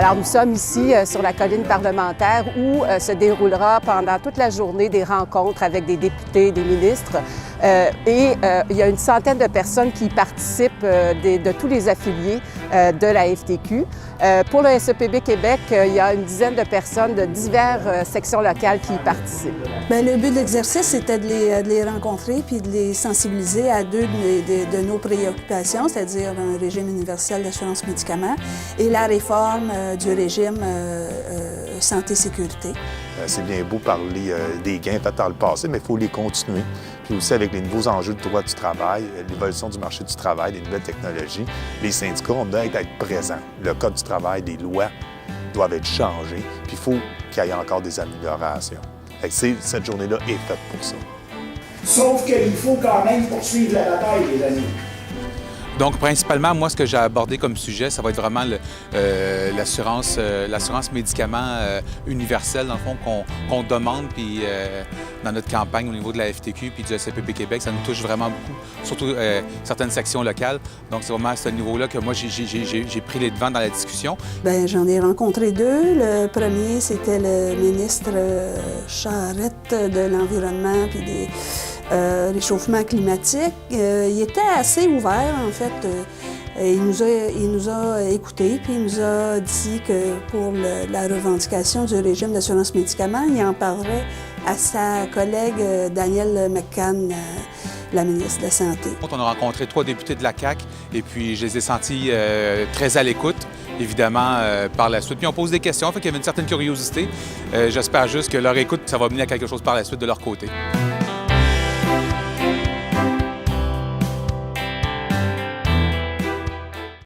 Alors, nous sommes ici sur la colline parlementaire où se déroulera pendant toute la journée des rencontres avec des députés, des ministres. Il y a une centaine de personnes qui participent de tous les affiliés de la FTQ. Pour le SEPB Québec, il y a une dizaine de personnes de diverses sections locales qui y participent. Bien, le but de l'exercice, c'était de les rencontrer puis de les sensibiliser à deux de nos préoccupations, c'est-à-dire un régime universel d'assurance médicaments et la réforme du régime santé-sécurité. C'est bien beau parler des gains faits dans le passé, mais il faut les continuer. Puis aussi avec les nouveaux enjeux de droit du travail, l'évolution du marché du travail, les nouvelles technologies, les syndicats, on doit être présents. Le Code du travail, les lois doivent être changées, puis il faut qu'il y ait encore des améliorations. Cette journée-là est faite pour ça. Sauf qu'il faut quand même poursuivre la bataille, les amis. Donc, principalement, moi, ce que j'ai abordé comme sujet, ça va être vraiment l'assurance médicaments universelle, dans le fond, qu'on demande, puis dans notre campagne au niveau de la FTQ puis du SEPB Québec, ça nous touche vraiment beaucoup, surtout certaines sections locales. Donc, c'est vraiment à ce niveau-là que moi, j'ai pris les devants dans la discussion. Bien, j'en ai rencontré deux. Le premier, c'était le ministre Charette de l'Environnement puis des réchauffement climatique. Il était assez ouvert, en fait. Il nous a écoutés, puis il nous a dit que pour la revendication du régime d'assurance médicaments, il en parlerait à sa collègue Danielle McCann, la ministre de la Santé. On a rencontré 3 députés de la CAQ et puis je les ai sentis très à l'écoute, évidemment, par la suite. Puis on pose des questions, fait qu'il y avait une certaine curiosité. J'espère juste que leur écoute, ça va mener à quelque chose par la suite de leur côté.